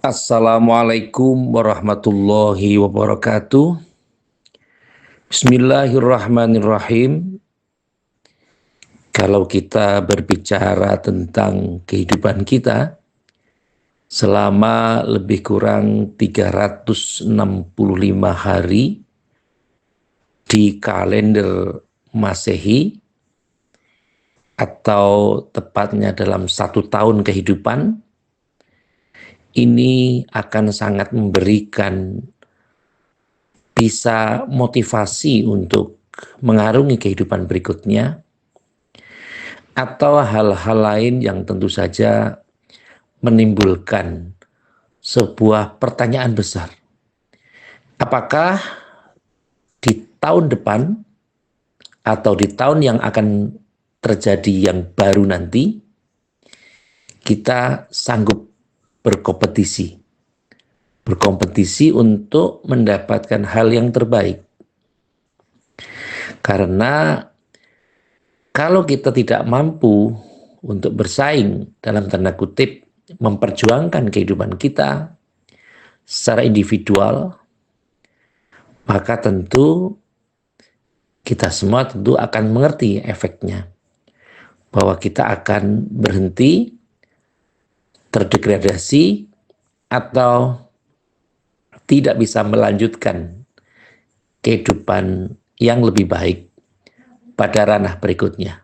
Assalamualaikum warahmatullahi wabarakatuh. Bismillahirrahmanirrahim. Kalau kita berbicara tentang kehidupan kita selama lebih kurang 365 hari di kalender Masehi, atau tepatnya dalam 1 tahun kehidupan, ini akan sangat memberikan bisa motivasi untuk mengarungi kehidupan berikutnya, atau hal-hal lain yang tentu saja menimbulkan sebuah pertanyaan besar. Apakah di tahun depan atau di tahun yang akan terjadi yang baru nanti, kita sanggup berkompetisi untuk mendapatkan hal yang terbaik. Karena kalau kita tidak mampu untuk bersaing, dalam tanda kutip, memperjuangkan kehidupan kita secara individual, maka tentu kita semua tentu akan mengerti efeknya, bahwa kita akan berhenti, terdegradasi, atau tidak bisa melanjutkan kehidupan yang lebih baik pada ranah berikutnya.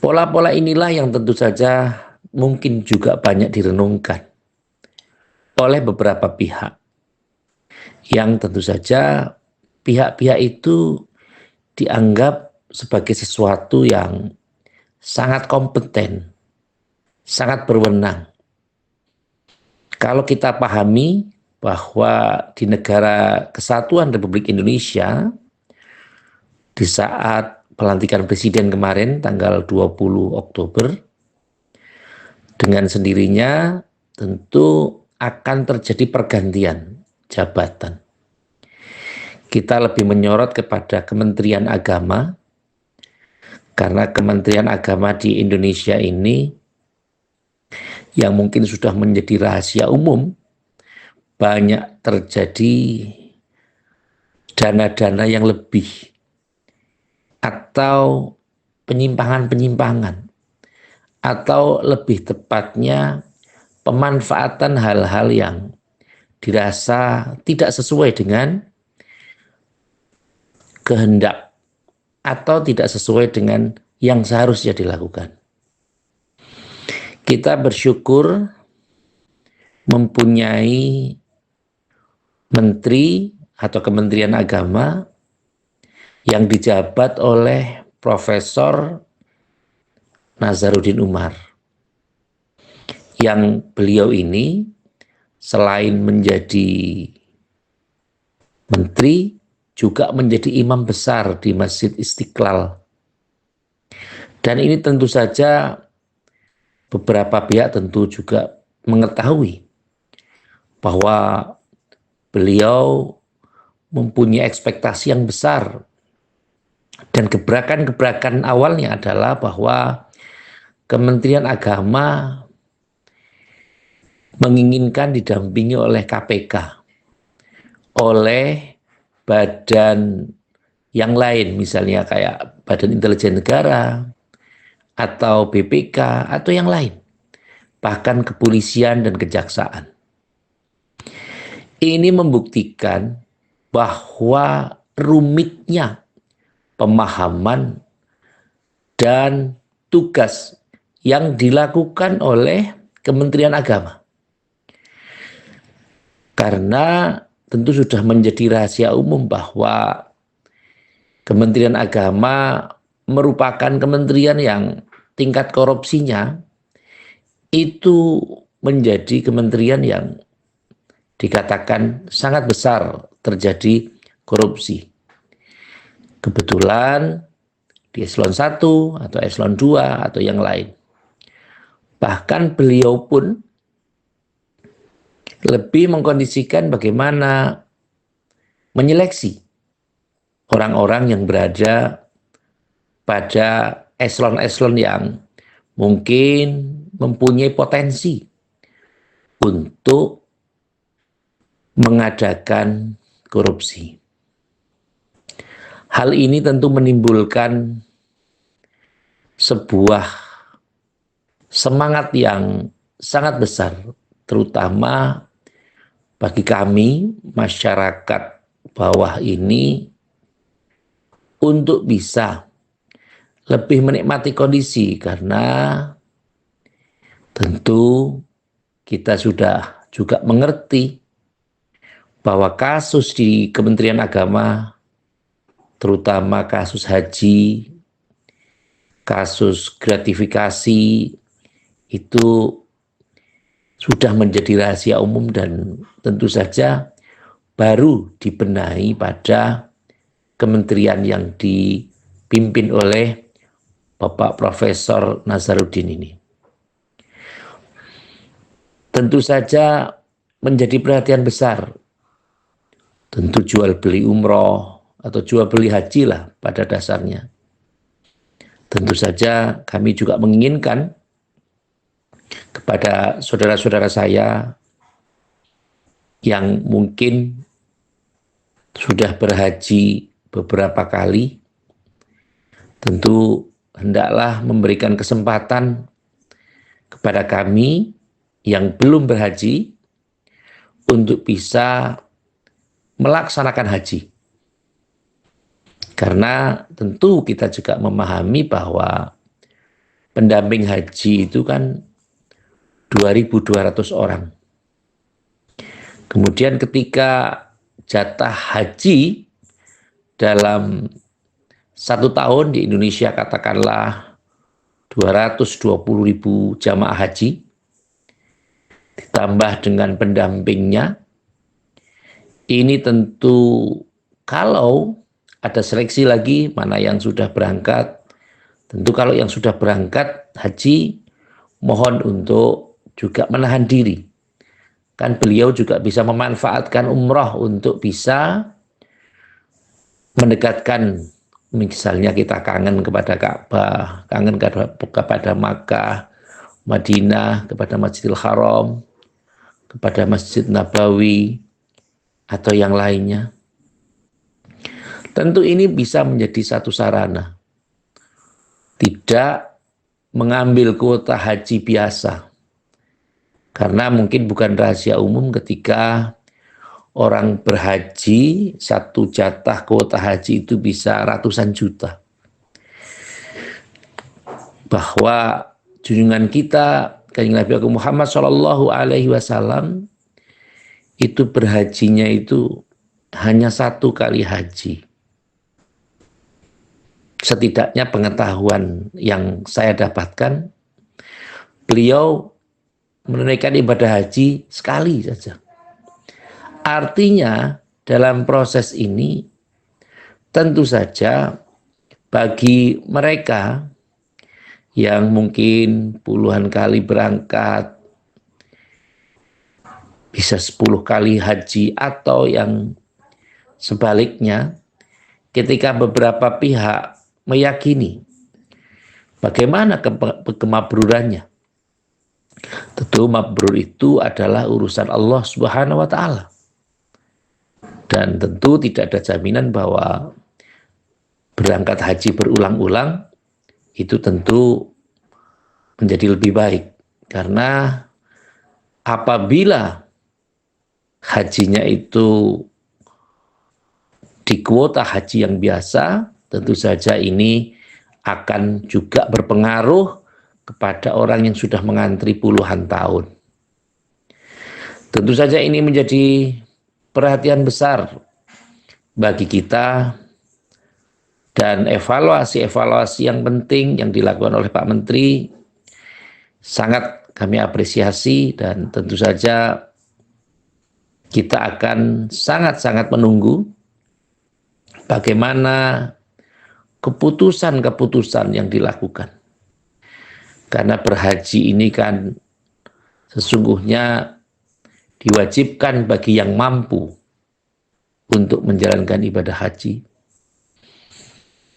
Pola-pola inilah yang tentu saja mungkin juga banyak direnungkan oleh beberapa pihak, yang tentu saja pihak-pihak itu dianggap sebagai sesuatu yang sangat kompeten, sangat berwenang. Kalau kita pahami bahwa di negara Kesatuan Republik Indonesia, di saat pelantikan presiden kemarin tanggal 20 Oktober, dengan sendirinya tentu akan terjadi pergantian jabatan. Kita lebih menyorot kepada Kementerian Agama, karena Kementerian Agama di Indonesia ini yang mungkin sudah menjadi rahasia umum, banyak terjadi dana-dana yang lebih atau penyimpangan-penyimpangan, atau lebih tepatnya pemanfaatan hal-hal yang dirasa tidak sesuai dengan kehendak atau tidak sesuai dengan yang seharusnya dilakukan. Kita bersyukur mempunyai menteri atau Kementerian Agama yang dijabat oleh Profesor Nazaruddin Umar, yang beliau ini selain menjadi menteri juga menjadi imam besar di Masjid Istiqlal. Dan ini tentu saja beberapa pihak tentu juga mengetahui bahwa beliau mempunyai ekspektasi yang besar, dan gebrakan-gebrakan awalnya adalah bahwa Kementerian Agama menginginkan didampingi oleh KPK, oleh badan yang lain, misalnya kayak Badan Intelijen Negara, atau BPK, atau yang lain, bahkan kepolisian dan kejaksaan. Ini membuktikan bahwa rumitnya pemahaman dan tugas yang dilakukan oleh Kementerian Agama. Karena tentu sudah menjadi rahasia umum bahwa Kementerian Agama merupakan kementerian yang tingkat korupsinya itu menjadi kementerian yang dikatakan sangat besar terjadi korupsi. Kebetulan di eselon 1 atau eselon 2 atau yang lain. Bahkan beliau pun lebih mengkondisikan bagaimana menyeleksi orang-orang yang berada pada eselon-eselon yang mungkin mempunyai potensi untuk mengadakan korupsi. Hal ini tentu menimbulkan sebuah semangat yang sangat besar, terutama bagi kami, masyarakat bawah ini, untuk bisa lebih menikmati kondisi, karena tentu kita sudah juga mengerti bahwa kasus di Kementerian Agama, terutama kasus haji, kasus gratifikasi, itu sudah menjadi rahasia umum dan tentu saja baru dibenahi pada kementerian yang dipimpin oleh Bapak Profesor Nazaruddin ini. Tentu saja menjadi perhatian besar. Tentu jual beli umroh atau jual beli haji lah pada dasarnya. Tentu saja kami juga menginginkan kepada saudara-saudara saya yang mungkin sudah berhaji beberapa kali, tentu hendaklah memberikan kesempatan kepada kami yang belum berhaji untuk bisa melaksanakan haji. Karena tentu kita juga memahami bahwa pendamping haji itu kan 2.200 orang. Kemudian ketika jatah haji dalam 1 tahun di Indonesia katakanlah 220.000 jamaah haji, ditambah dengan pendampingnya, ini tentu kalau ada seleksi lagi mana yang sudah berangkat, tentu kalau yang sudah berangkat haji mohon untuk juga menahan diri. Kan beliau juga bisa memanfaatkan umroh untuk bisa mendekatkan, misalnya kita kangen kepada Ka'bah, kangen kepada Makkah, Madinah, kepada Masjidil Haram, kepada Masjid Nabawi, atau yang lainnya. Tentu ini bisa menjadi satu sarana. Tidak mengambil kuota haji biasa. Karena mungkin bukan rahasia umum ketika orang berhaji, satu jatah kuota haji itu bisa ratusan juta. Bahwa junjungan kita, Kanjeng Nabi Muhammad SAW, itu berhajinya itu hanya 1 kali haji. Setidaknya pengetahuan yang saya dapatkan, beliau menunaikan ibadah haji sekali saja. Artinya dalam proses ini tentu saja bagi mereka yang mungkin puluhan kali berangkat, bisa 10 kali haji, atau yang sebaliknya, ketika beberapa pihak meyakini bagaimana kemabrurannya, tentu mabrur itu adalah urusan Allah Subhanahu wa Ta'ala, dan tentu tidak ada jaminan bahwa berangkat haji berulang-ulang itu tentu menjadi lebih baik, karena apabila hajinya itu di kuota haji yang biasa, tentu saja ini akan juga berpengaruh kepada orang yang sudah mengantri puluhan tahun. Tentu saja ini menjadi perhatian besar bagi kita, dan evaluasi-evaluasi yang penting yang dilakukan oleh Pak Menteri sangat kami apresiasi, dan tentu saja kita akan sangat-sangat menunggu bagaimana keputusan-keputusan yang dilakukan. Karena berhaji ini kan sesungguhnya diwajibkan bagi yang mampu untuk menjalankan ibadah haji.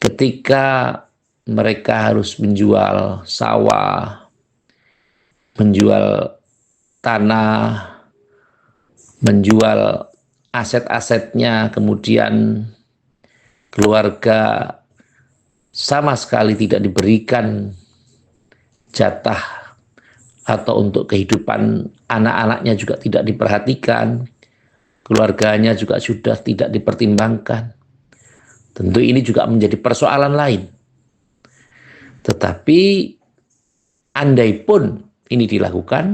Ketika mereka harus menjual sawah, menjual tanah, menjual aset-asetnya, kemudian keluarga sama sekali tidak diberikan jatah atau untuk kehidupan anak-anaknya juga tidak diperhatikan, keluarganya juga sudah tidak dipertimbangkan. Tentu ini juga menjadi persoalan lain. Tetapi andai pun ini dilakukan,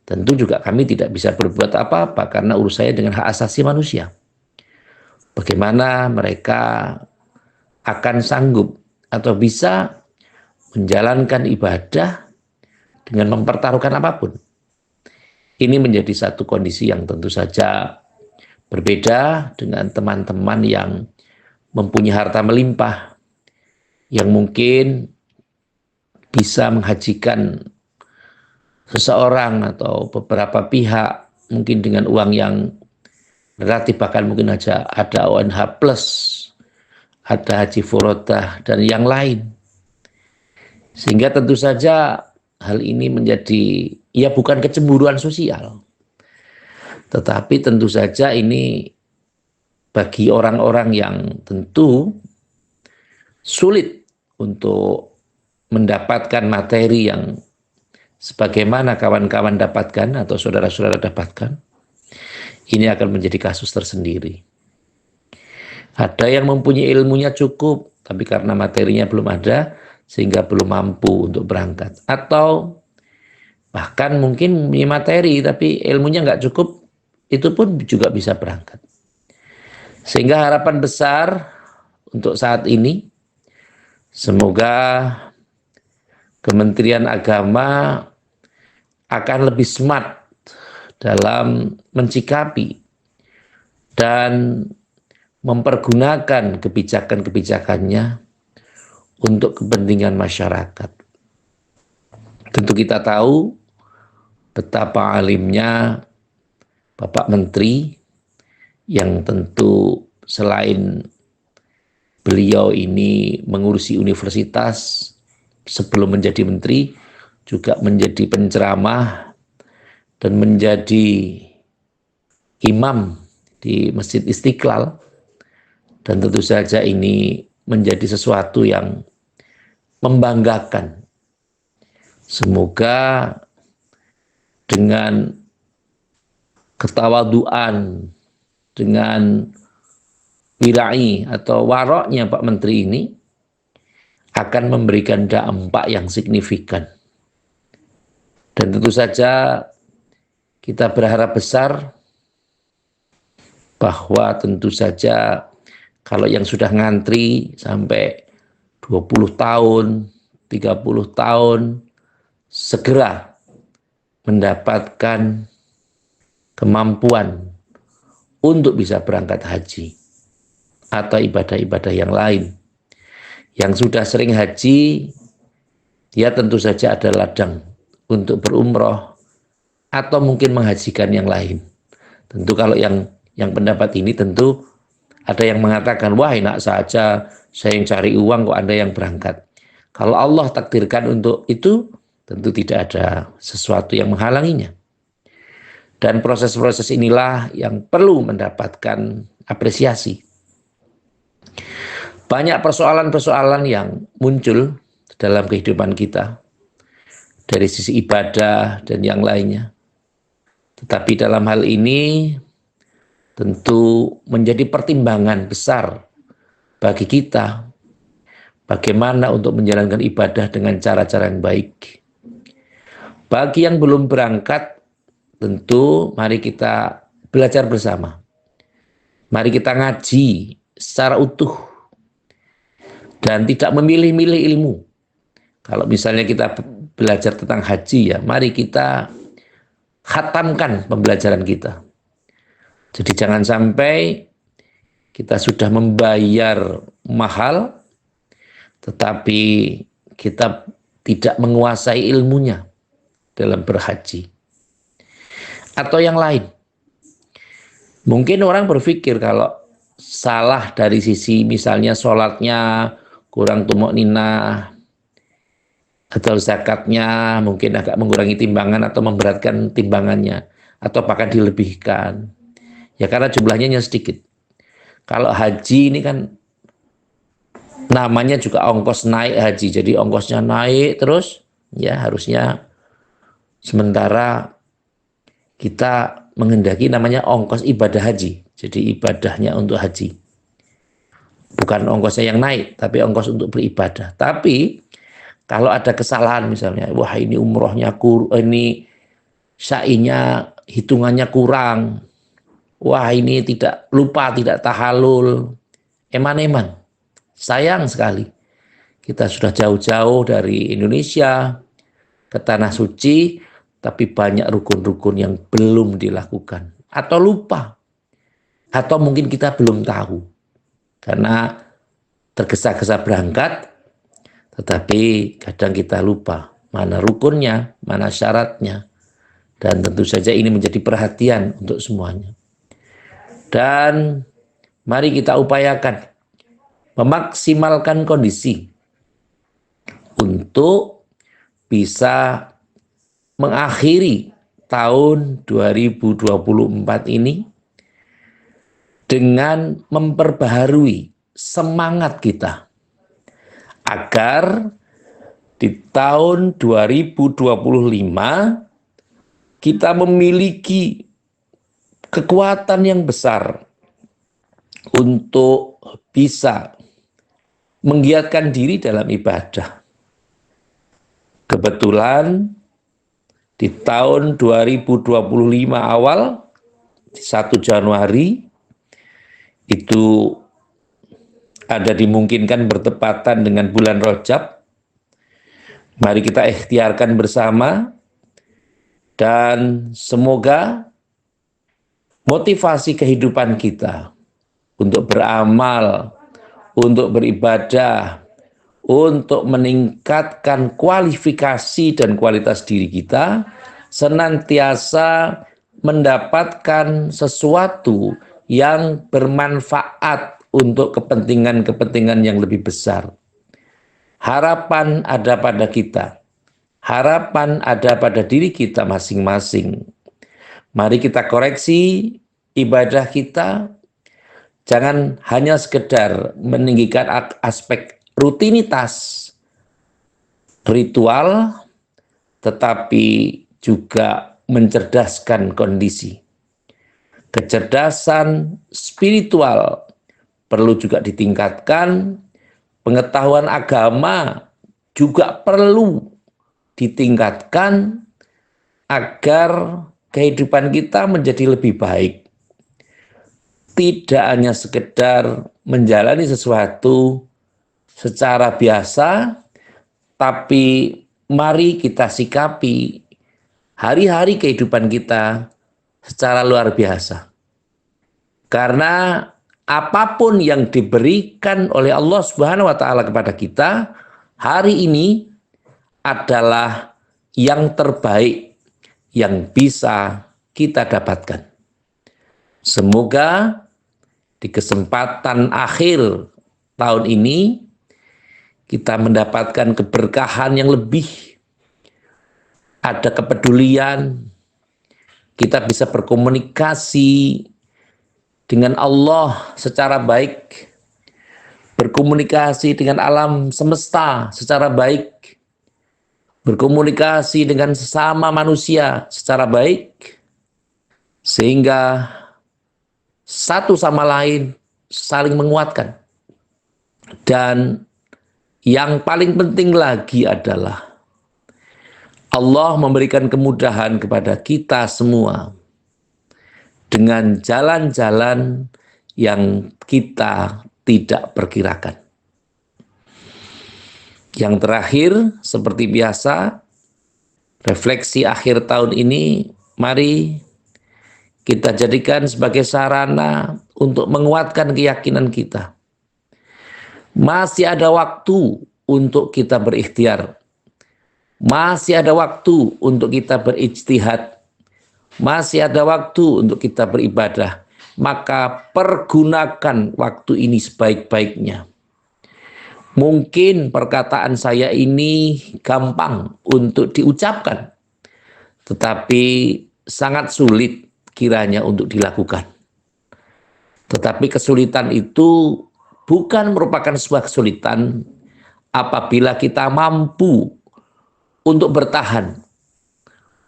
tentu juga kami tidak bisa berbuat apa-apa karena urusannya dengan hak asasi manusia. Bagaimana mereka akan sanggup atau bisa menjalankan ibadah dengan mempertaruhkan apapun. Ini menjadi satu kondisi yang tentu saja berbeda dengan teman-teman yang mempunyai harta melimpah, yang mungkin bisa menghajikan seseorang atau beberapa pihak mungkin dengan uang yang relatif, bahkan mungkin aja ada ONH plus, ada haji furodah dan yang lain. Sehingga tentu saja hal ini menjadi, ya bukan kecemburuan sosial, tetapi tentu saja ini bagi orang-orang yang tentu sulit untuk mendapatkan materi yang sebagaimana kawan-kawan dapatkan atau saudara-saudara dapatkan, ini akan menjadi kasus tersendiri. Ada yang mempunyai ilmunya cukup, tapi karena materinya belum ada, sehingga belum mampu untuk berangkat. Atau bahkan mungkin punya materi, tapi ilmunya nggak cukup, itu pun juga bisa berangkat. Sehingga harapan besar untuk saat ini, semoga Kementerian Agama akan lebih smart dalam mencikapi dan mempergunakan kebijakan-kebijakannya untuk kepentingan masyarakat. Tentu kita tahu betapa alimnya Bapak Menteri, yang tentu selain beliau ini mengurusi universitas sebelum menjadi menteri, juga menjadi penceramah dan menjadi imam di Masjid Istiqlal. Dan tentu saja ini menjadi sesuatu yang membanggakan. Semoga dengan ketawaduan, dengan wirai atau waroknya Pak Menteri ini akan memberikan dampak yang signifikan. Dan tentu saja kita berharap besar bahwa tentu saja kalau yang sudah ngantri sampai 20 tahun, 30 tahun, segera mendapatkan kemampuan untuk bisa berangkat haji atau ibadah-ibadah yang lain. Yang sudah sering haji, dia tentu saja ada ladang untuk berumroh atau mungkin menghajikan yang lain. Tentu kalau yang pendapat ini tentu ada yang mengatakan, wah enak saja, saya yang cari uang kok Anda yang berangkat. Kalau Allah takdirkan untuk itu, tentu tidak ada sesuatu yang menghalanginya. Dan proses-proses inilah yang perlu mendapatkan apresiasi. Banyak persoalan-persoalan yang muncul dalam kehidupan kita, dari sisi ibadah dan yang lainnya. Tetapi dalam hal ini, tentu menjadi pertimbangan besar bagi kita bagaimana untuk menjalankan ibadah dengan cara-cara yang baik. Bagi yang belum berangkat, tentu mari kita belajar bersama. Mari kita ngaji secara utuh dan tidak memilih-milih ilmu. Kalau misalnya kita belajar tentang haji, ya mari kita khatamkan pembelajaran kita. Jadi jangan sampai kita sudah membayar mahal, tetapi kita tidak menguasai ilmunya dalam berhaji. Atau yang lain. Mungkin orang berpikir kalau salah dari sisi misalnya sholatnya kurang tumak ninah, atau zakatnya mungkin agak mengurangi timbangan atau memberatkan timbangannya, atau bahkan dilebihkan. Ya karena jumlahnya hanya sedikit. Kalau haji ini kan namanya juga ongkos naik haji, jadi ongkosnya naik terus, ya harusnya sementara kita menghendaki namanya ongkos ibadah haji, jadi ibadahnya untuk haji. Bukan ongkosnya yang naik, tapi ongkos untuk beribadah. Tapi kalau ada kesalahan misalnya, wah ini umrohnya ini sa'inya hitungannya kurang, wah ini tidak lupa, tidak tahalul, eman-eman, sayang sekali. Kita sudah jauh-jauh dari Indonesia ke Tanah Suci, tapi banyak rukun-rukun yang belum dilakukan, atau lupa, atau mungkin kita belum tahu, karena tergesa-gesa berangkat, tetapi kadang kita lupa mana rukunnya, mana syaratnya, dan tentu saja ini menjadi perhatian untuk semuanya. Dan mari kita upayakan memaksimalkan kondisi untuk bisa mengakhiri tahun 2024 ini dengan memperbaharui semangat kita agar di tahun 2025 kita memiliki kekuatan yang besar untuk bisa menggiatkan diri dalam ibadah. Kebetulan di tahun 2025 awal, 1 Januari, itu ada dimungkinkan bertepatan dengan bulan Rajab. Mari kita ikhtiarkan bersama, dan semoga motivasi kehidupan kita untuk beramal, untuk beribadah, untuk meningkatkan kualifikasi dan kualitas diri kita, senantiasa mendapatkan sesuatu yang bermanfaat untuk kepentingan-kepentingan yang lebih besar. Harapan ada pada kita, harapan ada pada diri kita masing-masing. Mari kita koreksi ibadah kita, jangan hanya sekedar meninggikan aspek rutinitas ritual, tetapi juga mencerdaskan kondisi. Kecerdasan spiritual perlu juga ditingkatkan, pengetahuan agama juga perlu ditingkatkan agar kehidupan kita menjadi lebih baik. Tidak hanya sekedar menjalani sesuatu secara biasa, tapi mari kita sikapi hari-hari kehidupan kita secara luar biasa. Karena apapun yang diberikan oleh Allah Subhanahu wa Ta'ala kepada kita hari ini adalah yang terbaik yang bisa kita dapatkan. Semoga di kesempatan akhir tahun ini kita mendapatkan keberkahan yang lebih, ada kepedulian, kita bisa berkomunikasi dengan Allah secara baik, berkomunikasi dengan alam semesta secara baik, berkomunikasi dengan sesama manusia secara baik, sehingga satu sama lain saling menguatkan. Dan yang paling penting lagi adalah Allah memberikan kemudahan kepada kita semua dengan jalan-jalan yang kita tidak perkirakan. Yang terakhir, seperti biasa, refleksi akhir tahun ini, mari kita jadikan sebagai sarana untuk menguatkan keyakinan kita. Masih ada waktu untuk kita berikhtiar. Masih ada waktu untuk kita berijtihad. Masih ada waktu untuk kita beribadah. Maka pergunakan waktu ini sebaik-baiknya. Mungkin perkataan saya ini gampang untuk diucapkan, tetapi sangat sulit kiranya untuk dilakukan. Tetapi kesulitan itu bukan merupakan sebuah kesulitan apabila kita mampu untuk bertahan,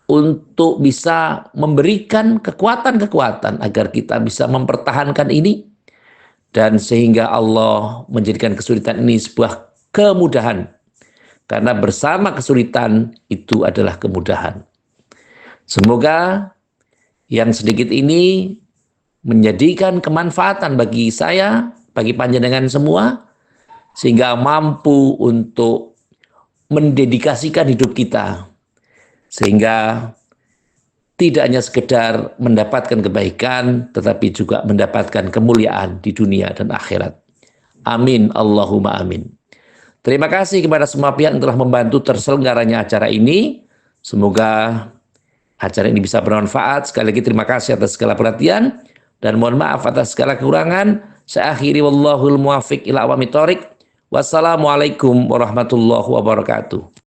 untuk bisa memberikan kekuatan-kekuatan agar kita bisa mempertahankan ini, dan sehingga Allah menjadikan kesulitan ini sebuah kemudahan, karena bersama kesulitan itu adalah kemudahan. Semoga yang sedikit ini menjadikan kemanfaatan bagi saya, bagi panjenengan semua, sehingga mampu untuk mendedikasikan hidup kita, sehingga tidak hanya sekedar mendapatkan kebaikan, tetapi juga mendapatkan kemuliaan di dunia dan akhirat. Amin, Allahumma amin. Terima kasih kepada semua pihak yang telah membantu terselenggaranya acara ini. Semoga acara ini bisa bermanfaat. Sekali lagi terima kasih atas segala perhatian, dan mohon maaf atas segala kekurangan. Saya akhiri, wallahul muwafiq ila aqwamit thoriq. Wassalamualaikum warahmatullahi wabarakatuh.